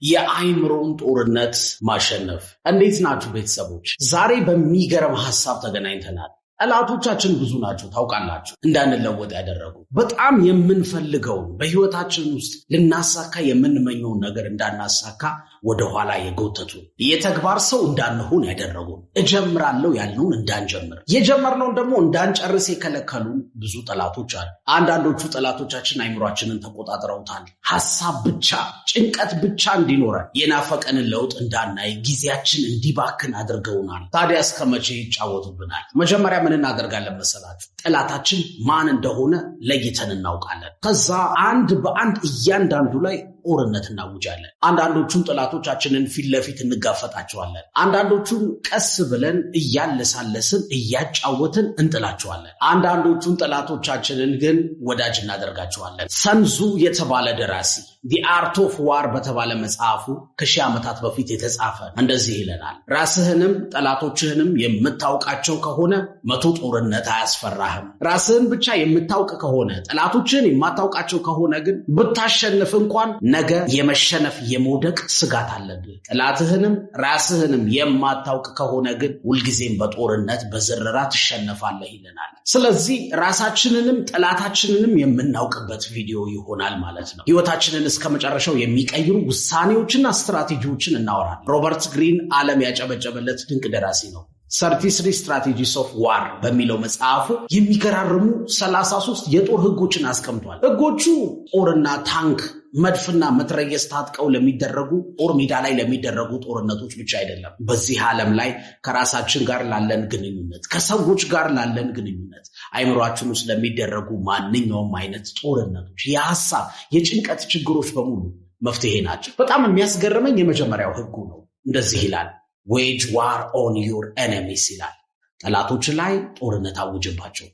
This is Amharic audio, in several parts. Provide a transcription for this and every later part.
የአይምሮን ጦርነት ማሸነፍ። እንዴት ናችሁ ቤተሰቦች? ዛሬ በሚገርም ሐሳብ ተገናኝተናል። ጠላቶቻችን ብዙ ናቸው ታውቃላችሁ። እንዳንለወጥ ያደረጉ በጣም የምንፈልገውን በህይወታችን ውስጥ ልናሳካ የምንመኘውን ነገር እንዳናሳካ ወደኋላ የጎተቱ የተግባር ሰው እንዳንሆን ያደረጉ እጀምራለሁ ያልነውን እንዳንጀምር የጀመርነውን ደግሞ እንዳንጨርስ የከለከሉ ብዙ ጠላቶች አሉ። አንዳንዶቹ ጠላቶቻችን አይምሯችንን ተቆጣጥረውታል። ሐሳብ ብቻ ጭንቀት ብቻ እንዲኖረን የናፈቀንን ለውጥ እንዳናይ ጊዜያችን እንዲባክን አድርገውናል። ታዲያ እስከ መቼ ይጫወቱብናል? መጀመሪያ ምን እናደርጋለን መሰላችሁ? ጠላታችን ማን እንደሆነ ለይተን እናውቃለን። ከዛ አንድ በአንድ እያንዳንዱ ላይ ጦርነት እናውጃለን። አንዳንዶቹን ጠላቶቻችንን ፊት ለፊት እንጋፈጣቸዋለን። አንዳንዶቹን ቀስ ብለን እያለሳለስን እያጫወትን እንጥላቸዋለን። አንዳንዶቹን ጠላቶቻችንን ግን ወዳጅ እናደርጋቸዋለን። ሰንዙ የተባለ ደራሲ ዲ አርት ኦፍ ዋር በተባለ መጽሐፉ ከ1000 ዓመታት በፊት የተጻፈ እንደዚህ ይለናል። ራስህንም ጠላቶችህንም የምታውቃቸው ከሆነ 100 ጦርነት አያስፈራህም። ራስህን ብቻ የምታውቅ ከሆነ ጠላቶችህን የማታውቃቸው ከሆነ ግን ብታሸንፍ እንኳን ነገ የመሸነፍ የመውደቅ ስጋት አለብህ። ጠላትህንም ራስህንም የማታውቅ ከሆነ ግን ሁልጊዜም በጦርነት በዝረራ ትሸነፋለህ ይለናል። ስለዚህ ራሳችንንም ጠላታችንንም የምናውቅበት ቪዲዮ ይሆናል ማለት ነው። ህይወታችንን እስከ መጨረሻው የሚቀይሩ ውሳኔዎችና ስትራቴጂዎችን እናወራለን። ሮበርት ግሪን ዓለም ያጨበጨበለት ድንቅ ደራሲ ነው። 33 ስትራቴጂስ ኦፍ ዋር በሚለው መጽሐፉ የሚገራርሙ 33 የጦር ህጎችን አስቀምጧል። ህጎቹ ጦርና ታንክ መድፍና መትረየስ ታጥቀው ለሚደረጉ ጦር ሜዳ ላይ ለሚደረጉ ጦርነቶች ብቻ አይደለም። በዚህ ዓለም ላይ ከራሳችን ጋር ላለን ግንኙነት፣ ከሰዎች ጋር ላለን ግንኙነት፣ አይምሯችን ውስጥ ለሚደረጉ ማንኛውም አይነት ጦርነቶች፣ የሐሳብ የጭንቀት ችግሮች በሙሉ መፍትሄ ናቸው። በጣም የሚያስገርመኝ የመጀመሪያው ህጉ ነው። እንደዚህ ይላል፣ ዌጅ ዋር ኦን ዩር ኤነሚስ ይላል። ጠላቶች ላይ ጦርነት አውጅባቸው።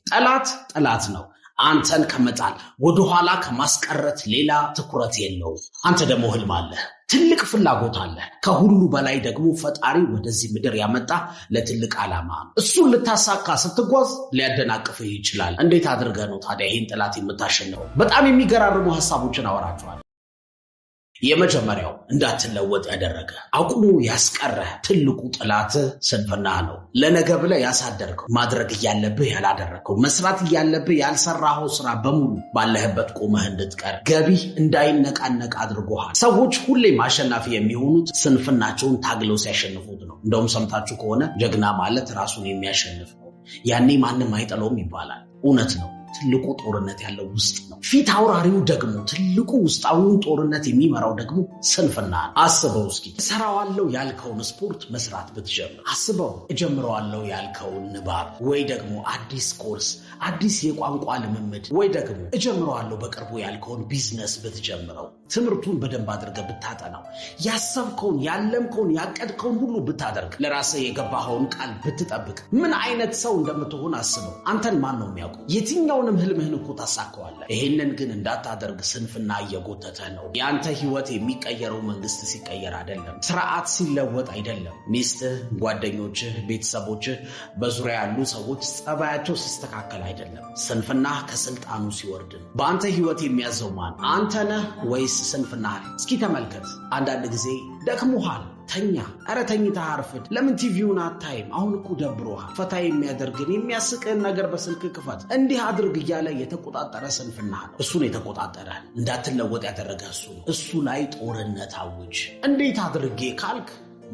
ጠላት ነው። አንተን ከመጣል ወደኋላ ከማስቀረት ሌላ ትኩረት የለውም። አንተ ደግሞ ህልም አለህ፣ ትልቅ ፍላጎት አለህ። ከሁሉ በላይ ደግሞ ፈጣሪ ወደዚህ ምድር ያመጣ ለትልቅ ዓላማ ነው። እሱን ልታሳካ ስትጓዝ ሊያደናቅፍህ ይችላል። እንዴት አድርገህ ነው ታዲያ ይህን ጠላት የምታሸንፈው? በጣም የሚገራርሙ ሐሳቦችን አወራቸዋል። የመጀመሪያው እንዳትለወጥ ያደረገ አቁሙ ያስቀረህ ትልቁ ጠላትህ ስንፍና ነው። ለነገ ብለህ ያሳደርከው፣ ማድረግ እያለብህ ያላደረከው፣ መስራት እያለብህ ያልሰራኸው ስራ በሙሉ ባለህበት ቆመህ እንድትቀር ገቢህ እንዳይነቃነቅ አድርጎሃል። ሰዎች ሁሌም አሸናፊ የሚሆኑት ስንፍናቸውን ታግለው ሲያሸንፉት ነው። እንደውም ሰምታችሁ ከሆነ ጀግና ማለት ራሱን የሚያሸንፍ ነው፣ ያኔ ማንም አይጠለውም ይባላል። እውነት ነው። ትልቁ ጦርነት ያለው ውስጥ ነው። ፊት አውራሪው ደግሞ ትልቁ ውስጣዊውን ጦርነት የሚመራው ደግሞ ስንፍና ነው። አስበው እስኪ እሰራዋለሁ ያልከውን ስፖርት መስራት ብትጀምር፣ አስበው እጀምረዋለሁ ያልከውን ንባብ ወይ ደግሞ አዲስ ኮርስ፣ አዲስ የቋንቋ ልምምድ ወይ ደግሞ እጀምረዋለሁ በቅርቡ ያልከውን ቢዝነስ ብትጀምረው፣ ትምህርቱን በደንብ አድርገህ ብታጠናው፣ ያሰብከውን ያለምከውን ያቀድከውን ሁሉ ብታደርግ፣ ለራስህ የገባኸውን ቃል ብትጠብቅ ምን አይነት ሰው እንደምትሆን አስበው። አንተን ማን ነው የሚያውቀው? የትኛውንም ህልምህን እኮ ታሳካዋለህ። ይሄንን ግን እንዳታደርግ ስንፍና እየጎተተ ነው። የአንተ ህይወት የሚቀየረው መንግስት ሲቀየር አይደለም፣ ስርዓት ሲለወጥ አይደለም፣ ሚስትህ፣ ጓደኞችህ፣ ቤተሰቦችህ፣ በዙሪያ ያሉ ሰዎች ጸባያቸው ሲስተካከል አይደለም። ስንፍና ከስልጣኑ ሲወርድ ነው። በአንተ ህይወት የሚያዘው ማን? አንተ ነህ ወይስ ስንፍና? እስኪ ተመልከት። አንዳንድ ጊዜ ደክሞሃል፣ ተኛ። ኧረ ተኝተህ አርፍድ። ለምን ቲቪውን አታይም? አሁን እኮ ደብሮሃል። ፈታ የሚያደርግን የሚያስቅህን ነገር በስልክ ክፈት። እንዲህ አድርግ እያለ የተቆጣጠረ ስንፍና ነው። እሱን የተቆጣጠረ እንዳትለወጥ ያደረገ እሱ ላይ ጦርነት አውጅ። እንዴት አድርጌ ካልክ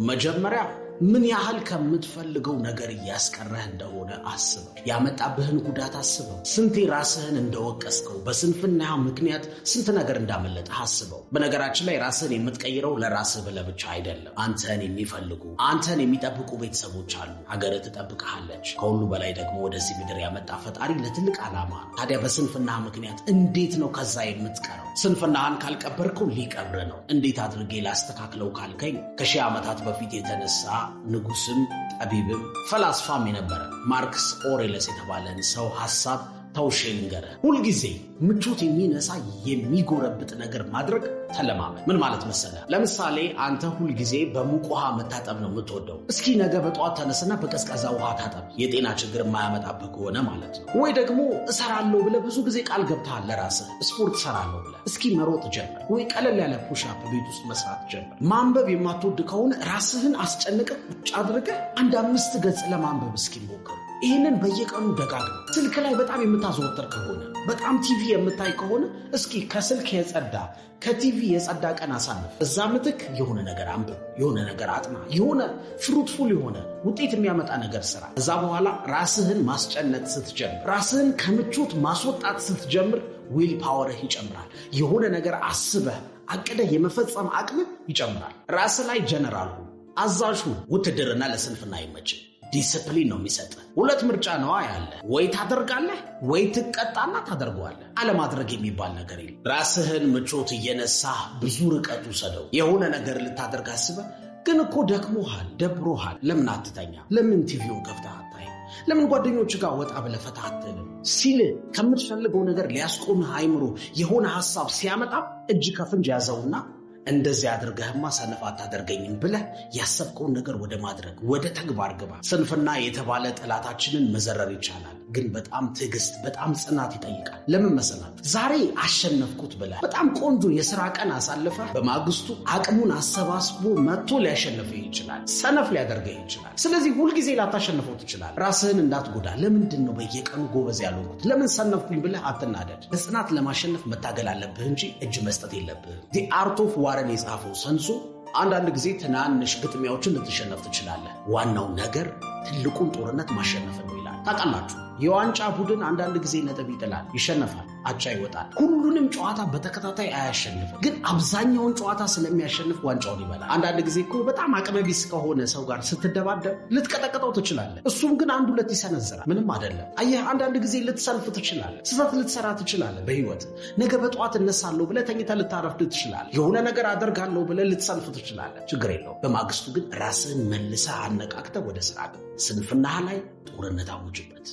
መጀመሪያ ምን ያህል ከምትፈልገው ነገር እያስቀረህ እንደሆነ አስበው። ያመጣብህን ጉዳት አስበው። ስንቴ ራስህን እንደወቀስከው፣ በስንፍና ምክንያት ስንት ነገር እንዳመለጠህ አስበው። በነገራችን ላይ ራስህን የምትቀይረው ለራስህ ብለህ ብቻ አይደለም። አንተን የሚፈልጉ አንተን የሚጠብቁ ቤተሰቦች አሉ። ሀገርህ ትጠብቅሃለች። ከሁሉ በላይ ደግሞ ወደዚህ ምድር ያመጣ ፈጣሪ ለትልቅ ዓላማ ነው። ታዲያ በስንፍና ምክንያት እንዴት ነው ከዛ የምትቀረው? ስንፍናህን ካልቀበርከው ሊቀብር ነው። እንዴት አድርጌ ላስተካክለው ካልከኝ ከ1000 ዓመታት በፊት የተነሳ ንጉስም ጠቢብም ፈላስፋም የነበረ ማርክስ ኦሬለስ የተባለን ሰው ሐሳብ ተውሼ ልንገርህ፣ ሁልጊዜ ምቾት የሚነሳ የሚጎረብጥ ነገር ማድረግ ተለማመድ። ምን ማለት መሰለህ? ለምሳሌ አንተ ሁልጊዜ በሙቅ ውሃ መታጠብ ነው የምትወደው። እስኪ ነገ በጠዋት ተነስና በቀዝቃዛ ውሃ ታጠብ፣ የጤና ችግር የማያመጣብህ ከሆነ ማለት ነው። ወይ ደግሞ እሰራለሁ ብለህ ብዙ ጊዜ ቃል ገብተሃል ለራስህ፣ ስፖርት እሰራለሁ ብለህ እስኪ መሮጥ ጀምር፣ ወይ ቀለል ያለ ፑሽአፕ ቤት ውስጥ መስራት ጀምር። ማንበብ የማትወድ ከሆነ ራስህን አስጨንቀህ ቁጭ አድርገህ 5 ገጽ ለማንበብ እስኪ ሞክር። ይህንን በየቀኑ ደጋግመው። ስልክ ላይ በጣም የምታዘወትር ከሆነ በጣም ቲቪ የምታይ ከሆነ እስኪ ከስልክ የጸዳ ከቲቪ የጸዳ ቀን አሳልፍ። እዛ ምትክ የሆነ ነገር አንብብ፣ የሆነ ነገር አጥና፣ የሆነ ፍሩትፉል የሆነ ውጤት የሚያመጣ ነገር ስራ። እዛ በኋላ ራስህን ማስጨነቅ ስትጀምር፣ ራስህን ከምቾት ማስወጣት ስትጀምር ዊል ፓወርህ ይጨምራል። የሆነ ነገር አስበህ አቅደህ የመፈጸም አቅምህ ይጨምራል። ራስህ ላይ ጀነራል ሁን፣ አዛዥ ሁን። ውትድርና ለስንፍና አይመችም። ዲስፕሊን ነው የሚሰጥ። 2 ምርጫ ነዋ ያለ፣ ወይ ታደርጋለህ ወይ ትቀጣና ታደርገዋለህ። አለማድረግ የሚባል ነገር የለም። ራስህን ምቾት እየነሳህ ብዙ ርቀት ውሰደው። የሆነ ነገር ልታደርግ አስበህ ግን እኮ ደክሞሃል፣ ደብሮሃል፣ ለምን አትተኛ? ለምን ቲቪውን ከፍተህ አታይም? ለምን ጓደኞች ጋር ወጣ ብለህ ፈታ አትልም? ሲል ከምትፈልገው ነገር ሊያስቆምህ አይምሮ የሆነ ሐሳብ ሲያመጣ እጅ ከፍንጅ ያዘውና እንደዚህ አድርገህማ ሰነፍ አታደርገኝም ብለህ ያሰብከውን ነገር ወደ ማድረግ ወደ ተግባር ግባ። ስንፍና የተባለ ጠላታችንን መዘረር ይቻላል፣ ግን በጣም ትዕግስት፣ በጣም ጽናት ይጠይቃል። ለምን መሰላችሁ? ዛሬ አሸነፍኩት ብለህ በጣም ቆንጆ የሥራ ቀን አሳልፈህ በማግስቱ አቅሙን አሰባስቦ መጥቶ ሊያሸንፍህ ይችላል፣ ሰነፍ ሊያደርገህ ይችላል። ስለዚህ ሁልጊዜ ላታሸንፈው ትችላል። ራስህን እንዳትጎዳ። ለምንድን ነው በየቀኑ ጎበዝ ያልሆንኩት? ለምን ሰነፍኩኝ ብለህ አትናደድ። በጽናት ለማሸነፍ መታገል አለብህ እንጂ እጅ መስጠት የለብህም። ዲ አርት ኦፍ ዋርን የጻፈው ሰንሱ አንዳንድ ጊዜ ትናንሽ ግጥሚያዎችን ልትሸነፍ ትችላለህ፣ ዋናው ነገር ትልቁን ጦርነት ማሸነፍ ነው ይላል። ታውቃላችሁ፣ የዋንጫ ቡድን አንዳንድ ጊዜ ነጥብ ይጥላል፣ ይሸነፋል፣ አቻ ይወጣል። ሁሉንም ጨዋታ በተከታታይ አያሸንፍም፣ ግን አብዛኛውን ጨዋታ ስለሚያሸንፍ ዋንጫውን ይበላል። አንዳንድ ጊዜ እኮ በጣም አቅመቢስ ከሆነ ሰው ጋር ስትደባደብ ልትቀጠቅጠው ትችላለህ፣ እሱም ግን 1-2 ይሰነዝራል። ምንም አይደለም። አየህ፣ አንዳንድ ጊዜ ልትሰልፍ ትችላለህ፣ ስህተት ልትሰራ ትችላለህ። በህይወት ነገ በጠዋት እነሳለሁ ብለህ ተኝተህ ልታረፍድ ትችላለህ። የሆነ ነገር አደርጋለሁ ብለህ ልትሰልፍ ትችላለህ። ችግር የለውም። በማግስቱ ግን ራስህን መልሰህ አነቃቅተህ ወደ ስራ ግን ስንፍናህ ላይ ጦርነት አውጅበት።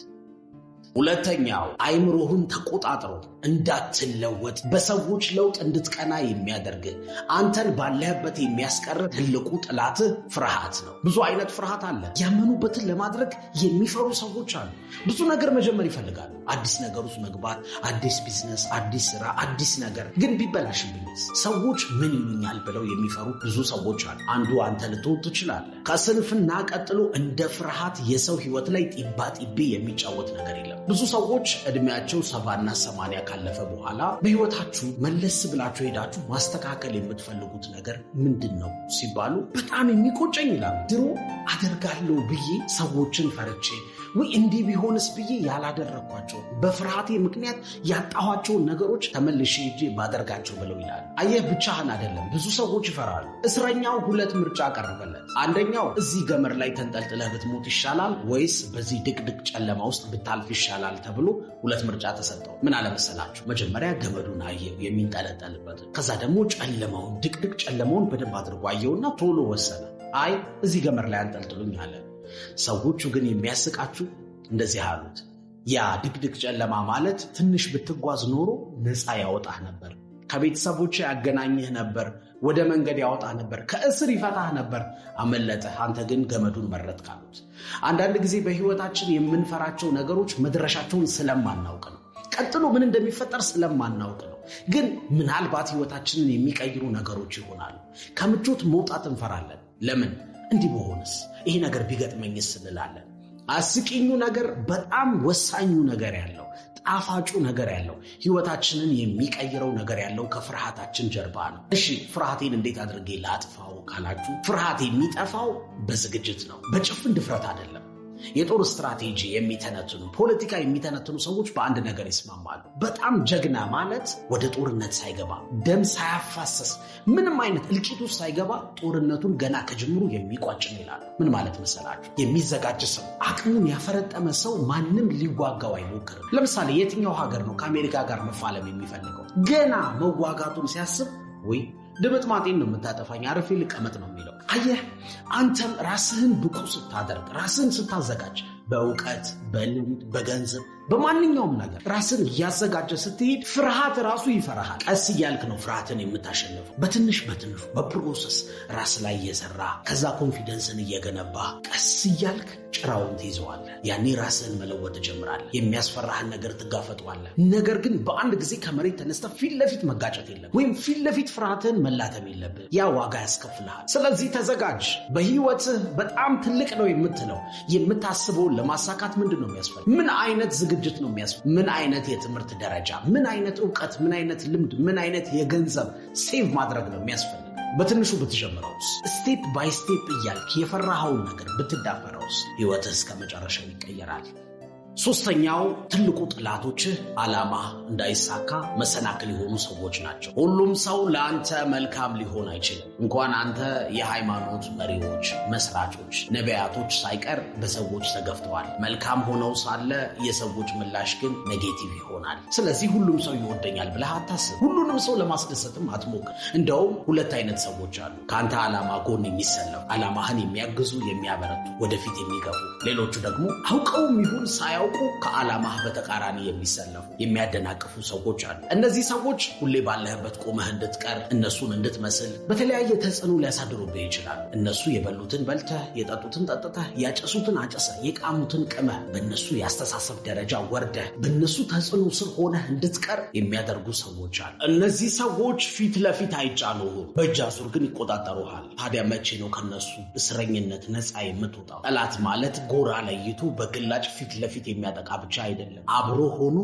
ሁለተኛው አይምሮህን ተቆጣጥሮ እንዳትለወጥ በሰዎች ለውጥ እንድትቀና የሚያደርግህ አንተን ባለህበት የሚያስቀር ትልቁ ጠላትህ ፍርሃት ነው። ብዙ አይነት ፍርሃት አለ። ያመኑበትን ለማድረግ የሚፈሩ ሰዎች አሉ። ብዙ ነገር መጀመር ይፈልጋሉ። አዲስ ነገር ውስጥ መግባት፣ አዲስ ቢዝነስ፣ አዲስ ስራ፣ አዲስ ነገር። ግን ቢበላሽብኝስ? ሰዎች ምን ይሉኛል ብለው የሚፈሩ ብዙ ሰዎች አሉ። አንዱ አንተ ልትሆን ትችላለህ። ከስንፍና ቀጥሎ እንደ ፍርሃት የሰው ህይወት ላይ ጢባ ጢቤ የሚጫወት ነገር የለም። ብዙ ሰዎች ዕድሜያቸው 70 እና 80 ካለፈ በኋላ በህይወታችሁ መለስ ብላችሁ ሄዳችሁ ማስተካከል የምትፈልጉት ነገር ምንድን ነው ሲባሉ በጣም የሚቆጨኝ ይላሉ። ድሮ አደርጋለሁ ብዬ ሰዎችን ፈርቼ ወይ እንዲህ ቢሆንስ ብዬ ያላደረግኳቸው በፍርሃቴ ምክንያት ያጣኋቸውን ነገሮች ተመልሼ ሄጄ ባደርጋቸው ብለው ይላሉ። አየህ፣ ብቻህን አይደለም፣ ብዙ ሰዎች ይፈራሉ። እስረኛው 2 ምርጫ ቀረበለት። አንደኛው እዚህ ገመድ ላይ ተንጠልጥለህ ብትሞት ይሻላል ወይስ በዚህ ድቅድቅ ጨለማ ውስጥ ብታልፍ ይሻላል ተብሎ 2 ምርጫ ተሰጠው። ምን አለመሰላችሁ? መጀመሪያ ገመዱን አየው የሚንጠለጠልበት፣ ከዛ ደግሞ ጨለማውን፣ ድቅድቅ ጨለማውን በደንብ አድርጎ አየውና ቶሎ ወሰነ። አይ እዚህ ገመድ ላይ አንጠልጥሉኝ አለ። ሰዎቹ ግን የሚያስቃችሁ እንደዚህ አሉት፣ ያ ድቅድቅ ጨለማ ማለት ትንሽ ብትጓዝ ኖሮ ነፃ ያወጣህ ነበር፣ ከቤተሰቦች ያገናኝህ ነበር፣ ወደ መንገድ ያወጣህ ነበር፣ ከእስር ይፈታህ ነበር፣ አመለጠህ። አንተ ግን ገመዱን መረጥክ አሉት። አንዳንድ ጊዜ በህይወታችን የምንፈራቸው ነገሮች መድረሻቸውን ስለማናውቅ ነው። ቀጥሎ ምን እንደሚፈጠር ስለማናውቅ ነው። ግን ምናልባት ህይወታችንን የሚቀይሩ ነገሮች ይሆናሉ። ከምቾት መውጣት እንፈራለን። ለምን? እንዲህ በሆነስ፣ ይሄ ነገር ቢገጥመኝስ እንላለን። አስቂኙ ነገር፣ በጣም ወሳኙ ነገር ያለው፣ ጣፋጩ ነገር ያለው፣ ህይወታችንን የሚቀይረው ነገር ያለው ከፍርሃታችን ጀርባ ነው። እሺ ፍርሃቴን እንዴት አድርጌ ላጥፋው ካላችሁ፣ ፍርሃት የሚጠፋው በዝግጅት ነው፣ በጭፍን ድፍረት አይደለም። የጦር ስትራቴጂ የሚተነትኑ ፖለቲካ የሚተነትኑ ሰዎች በአንድ ነገር ይስማማሉ። በጣም ጀግና ማለት ወደ ጦርነት ሳይገባ ደም ሳያፋሰስ ምንም አይነት እልቂት ውስጥ ሳይገባ ጦርነቱን ገና ከጅምሩ የሚቋጭ ነው ይላሉ። ምን ማለት መሰላችሁ? የሚዘጋጅ ሰው፣ አቅሙን ያፈረጠመ ሰው ማንም ሊዋጋው አይሞክርም። ለምሳሌ የትኛው ሀገር ነው ከአሜሪካ ጋር መፋለም የሚፈልገው? ገና መዋጋቱን ሲያስብ ወይ ድምጥማጤን ነው የምታጠፋኝ፣ አረፌ ልቀመጥ ነው የሚለው። አየህ፣ አንተም ራስህን ብቁ ስታደርግ፣ ራስህን ስታዘጋጅ በእውቀት፣ በልምድ፣ በገንዘብ፣ በማንኛውም ነገር ራስን እያዘጋጀ ስትሄድ ፍርሃት ራሱ ይፈራሃል። ቀስ እያልክ ነው ፍርሃትን የምታሸንፈው። በትንሹ በፕሮሰስ ራስ ላይ እየሰራ ከዛ ኮንፊደንስን እየገነባ ቀስ እያልክ ጭራውን ትይዘዋለህ። ያኔ ራስህን መለወጥ ትጀምራለህ። የሚያስፈራህን ነገር ትጋፈጠዋለህ። ነገር ግን በአንድ ጊዜ ከመሬት ተነስተህ ፊት ለፊት መጋጨት የለም ወይም ፊት ለፊት ፍርሃትህን መላተም የለብህ። ያ ዋጋ ያስከፍልሃል። ስለዚህ ተዘጋጅ። በህይወትህ በጣም ትልቅ ነው የምትለው የምታስበውን ለማሳካት ምንድን ነው የሚያስፈልግ? ምን አይነት ዝግጅት ነው የሚያስፈልግ? ምን አይነት የትምህርት ደረጃ፣ ምን አይነት እውቀት፣ ምን አይነት ልምድ፣ ምን አይነት የገንዘብ ሴቭ ማድረግ ነው የሚያስፈልግ? በትንሹ ብትጀምረውስ? ስቴፕ ባይ ስቴፕ እያልክ የፈራኸውን ነገር ብትዳፈረውስ? ህይወትህ እስከ መጨረሻው ይቀየራል። ሶስተኛው ትልቁ ጠላቶችህ ዓላማ እንዳይሳካ መሰናክል የሆኑ ሰዎች ናቸው። ሁሉም ሰው ለአንተ መልካም ሊሆን አይችልም። እንኳን አንተ የሃይማኖት መሪዎች፣ መስራቾች፣ ነቢያቶች ሳይቀር በሰዎች ተገፍተዋል። መልካም ሆነው ሳለ የሰዎች ምላሽ ግን ኔጌቲቭ ይሆናል። ስለዚህ ሁሉም ሰው ይወደኛል ብለህ አታስብ። ሁሉንም ሰው ለማስደሰትም አትሞክር። እንደውም ሁለት አይነት ሰዎች አሉ። ከአንተ ዓላማ ጎን የሚሰለፉ፣ ዓላማህን የሚያግዙ፣ የሚያበረቱ፣ ወደፊት የሚገፉ። ሌሎቹ ደግሞ አውቀውም ይሁን ሳያውቁ ከዓላማህ በተቃራኒ የሚሰለፉ፣ የሚያደናቅፉ ሰዎች አሉ። እነዚህ ሰዎች ሁሌ ባለህበት ቆመህ እንድትቀር፣ እነሱን እንድትመስል በተለያየ ተጽዕኖ ሊያሳድሩብህ ይችላሉ። እነሱ የበሉትን በልተህ፣ የጠጡትን ጠጥተህ፣ ያጨሱትን አጨሰህ፣ የቃሙትን ቅመህ በእነሱ የአስተሳሰብ ደረጃ ወርደህ በእነሱ ተጽዕኖ ስር ሆነህ እንድትቀር የሚያደርጉ ሰዎች አሉ። እነዚህ ሰዎች ፊት ለፊት አይጫኑህም፣ በእጅ አዙር ግን ይቆጣጠሩሃል። ታዲያ መቼ ነው ከነሱ እስረኝነት ነፃ የምትወጣው? ጠላት ማለት ጎራ ለይቶ በግላጭ ፊት ለፊት የሚያጠቃ ብቻ አይደለም። አብሮ ሆኖ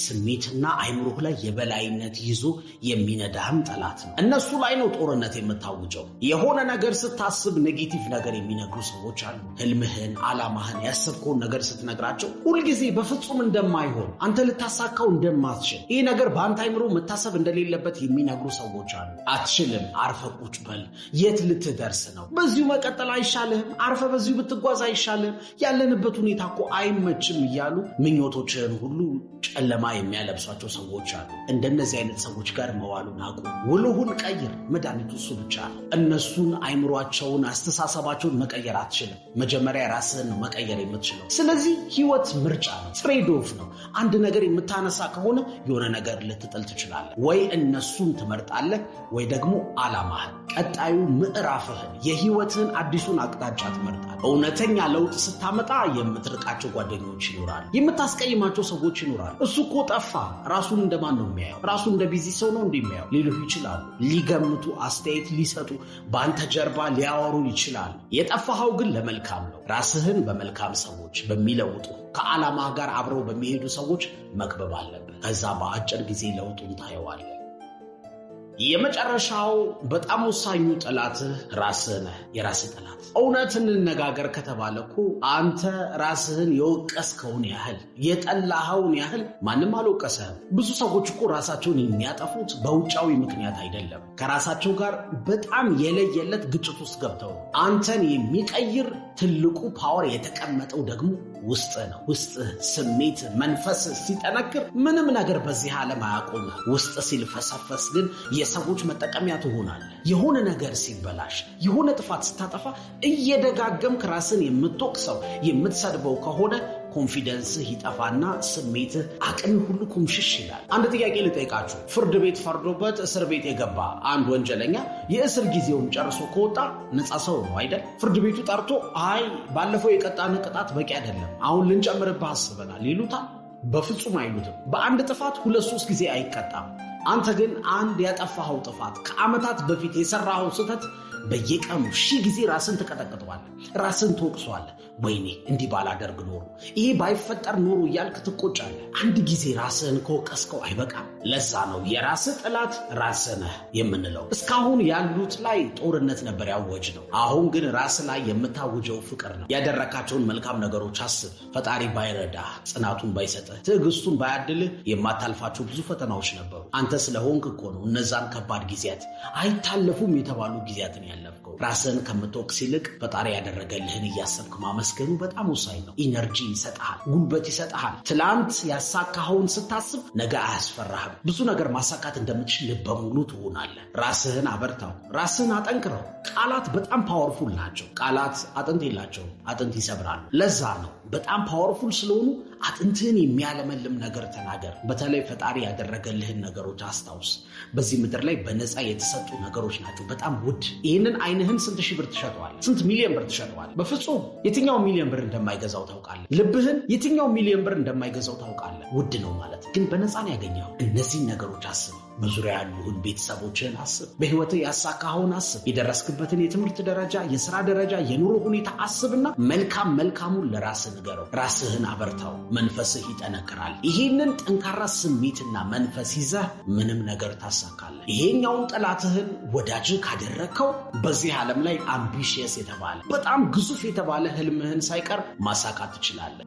ስሜትና አይምሮህ ላይ የበላይነት ይዞ የሚነዳህም ጠላት ነው። እነሱ ላይ ነው ጦርነት የምታውጀው። የሆነ ነገር ስታስብ ኔጌቲቭ ነገር የሚነግሩ ሰዎች አሉ። ህልምህን፣ ዓላማህን፣ ያሰብከውን ነገር ስትነግራቸው ሁልጊዜ በፍጹም እንደማይሆን፣ አንተ ልታሳካው እንደማትችል፣ ይህ ነገር በአንተ አይምሮ መታሰብ እንደሌለበት የሚነግሩ ሰዎች አሉ። አትችልም፣ አርፈ ቁጭ በል፣ የት ልትደርስ ነው? በዚሁ መቀጠል አይሻልህም? አርፈ በዚሁ ብትጓዝ አይሻልህም? ያለንበት ሁኔታ እኮ አይመችም እያሉ ምኞቶችን ሁሉ ጨለማ የሚያለብሷቸው ሰዎች አሉ። እንደነዚህ አይነት ሰዎች ጋር መዋሉን አቁም። ውሎህን ቀይር። መድኃኒቱ እሱ ብቻ ነው። እነሱን አይምሯቸውን፣ አስተሳሰባቸውን መቀየር አትችልም። መጀመሪያ ራስህን ነው መቀየር የምትችለው። ስለዚህ ህይወት ምርጫ ነው፣ ትሬድ ኦፍ ነው። አንድ ነገር የምታነሳ ከሆነ የሆነ ነገር ልትጥል ትችላለህ። ወይ እነሱን ትመርጣለህ ወይ ደግሞ ዓላማህን፣ ቀጣዩ ምዕራፍህን፣ የህይወትህን አዲሱን አቅጣጫ ትመርጣለህ። እውነተኛ ለውጥ ስታመጣ የምትርቃቸው ጓደኞች ይኖራሉ፣ የምታስቀይማቸው ሰዎች ይኖራሉ። እሱ እኮ ጠፋ። ራሱን እንደማን ነው የሚያየው? ራሱን እንደ ቢዚ ሰው ነው እንደሚያየው ሊሉ ይችላሉ። ሊገምቱ፣ አስተያየት ሊሰጡ፣ በአንተ ጀርባ ሊያወሩ ይችላሉ። የጠፋኸው ግን ለመልካም ነው። ራስህን በመልካም ሰዎች፣ በሚለውጡ ከዓላማ ጋር አብረው በሚሄዱ ሰዎች መክበብ አለብህ። ከዛ በአጭር ጊዜ ለውጡን ታየዋለህ። የመጨረሻው በጣም ወሳኙ ጠላትህ ራስህ ነህ። የራስህ ጠላት። እውነት እንነጋገር ከተባለ እኮ አንተ ራስህን የወቀስከውን ያህል የጠላኸውን ያህል ማንም አልወቀሰህም። ብዙ ሰዎች እኮ ራሳቸውን የሚያጠፉት በውጫዊ ምክንያት አይደለም፣ ከራሳቸው ጋር በጣም የለየለት ግጭት ውስጥ ገብተው። አንተን የሚቀይር ትልቁ ፓወር የተቀመጠው ደግሞ ውስጥ ነው። ውስጥ ስሜት፣ መንፈስ ሲጠነክር ምንም ነገር በዚህ ዓለም አያቆምህ። ውስጥ ሲልፈሰፈስ ግን የሰዎች መጠቀሚያ ትሆናለህ። የሆነ ነገር ሲበላሽ፣ የሆነ ጥፋት ስታጠፋ እየደጋገምክ ራስን የምትወቅሰው የምትሰድበው ከሆነ ኮንፊደንስህ ይጠፋና ስሜትህ፣ አቅም ሁሉ ኩምሽሽ ይላል። አንድ ጥያቄ ልጠይቃችሁ። ፍርድ ቤት ፈርዶበት እስር ቤት የገባ አንድ ወንጀለኛ የእስር ጊዜውን ጨርሶ ከወጣ ነፃ ሰው ነው አይደል? ፍርድ ቤቱ ጠርቶ አይ ባለፈው የቀጣን ቅጣት በቂ አይደለም፣ አሁን ልንጨምርብህ አስበናል ይሉታል? በፍጹም አይሉትም። በአንድ ጥፋት 2-3 ጊዜ አይቀጣም። አንተ ግን አንድ ያጠፋኸው ጥፋት፣ ከዓመታት በፊት የሰራኸው ስህተት በየቀኑ 1000 ጊዜ ራስን ትቀጠቅጠዋለህ፣ ራስን ትወቅሰዋለህ። ወይኔ እንዲህ ባላደርግ ኖሮ፣ ይሄ ባይፈጠር ኖሮ እያልክ ትቆጫለህ። አንድ ጊዜ ራስህን ከወቀስከው አይበቃም። ለዛ ነው የራስህ ጠላት ራስህ ነህ የምንለው። እስካሁን ያሉት ላይ ጦርነት ነበር ያወጅ ነው። አሁን ግን ራስህ ላይ የምታውጀው ፍቅር ነው። ያደረካቸውን መልካም ነገሮች አስብ። ፈጣሪ ባይረዳህ፣ ጽናቱን ባይሰጥህ፣ ትዕግስቱን ባያድልህ የማታልፋቸው ብዙ ፈተናዎች ነበሩ። አንተ ስለሆንክ እኮ ነው እነዛን ከባድ ጊዜያት፣ አይታለፉም የተባሉ ጊዜያትን ያለፍከው። ራስህን ከምትወቅስ ይልቅ ፈጣሪ ያደረገልህን እያሰብክ ማመስገኑ በጣም ወሳኝ ነው። ኢነርጂ ይሰጥሃል፣ ጉልበት ይሰጥሃል። ትላንት ያሳካኸውን ስታስብ ነገ አያስፈራህም። ብዙ ነገር ማሳካት እንደምትችል ልበ ሙሉ ትሆናለህ። ራስህን አበርታው፣ ራስህን አጠንክረው። ቃላት በጣም ፓወርፉል ናቸው። ቃላት አጥንት የላቸውም፣ አጥንት ይሰብራሉ። ለዛ ነው በጣም ፓወርፉል ስለሆኑ አጥንትህን የሚያለመልም ነገር ተናገር። በተለይ ፈጣሪ ያደረገልህን ነገሮች አስታውስ። በዚህ ምድር ላይ በነፃ የተሰጡ ነገሮች ናቸው፣ በጣም ውድ። ይህንን አይንህን ስንት ሺህ ብር ትሸጠዋል? ስንት ሚሊዮን ብር ትሸጠዋል? በፍጹም የትኛው ሚሊዮን ብር እንደማይገዛው ታውቃለህ። ልብህን የትኛው ሚሊዮን ብር እንደማይገዛው ታውቃለህ። ውድ ነው ማለት ግን በነፃ ነው ያገኘው። እነዚህን ነገሮች አስብ። በዙሪያ ያሉህን ቤተሰቦችህን አስብ። በህይወትህ ያሳካኸውን አስብ። የደረስክበትን የትምህርት ደረጃ፣ የሥራ ደረጃ፣ የኑሮ ሁኔታ አስብና መልካሙን ለራስህ ንገረው። ራስህን አበርታው። መንፈስህ ይጠነክራል። ይሄንን ጠንካራ ስሜትና መንፈስ ይዘህ ምንም ነገር ታሳካለህ። ይሄኛውን ጠላትህን ወዳጅህ ካደረግከው በዚህ ዓለም ላይ አምቢሽየስ የተባለ በጣም ግዙፍ የተባለ ህልምህን ሳይቀር ማሳካት ትችላለህ።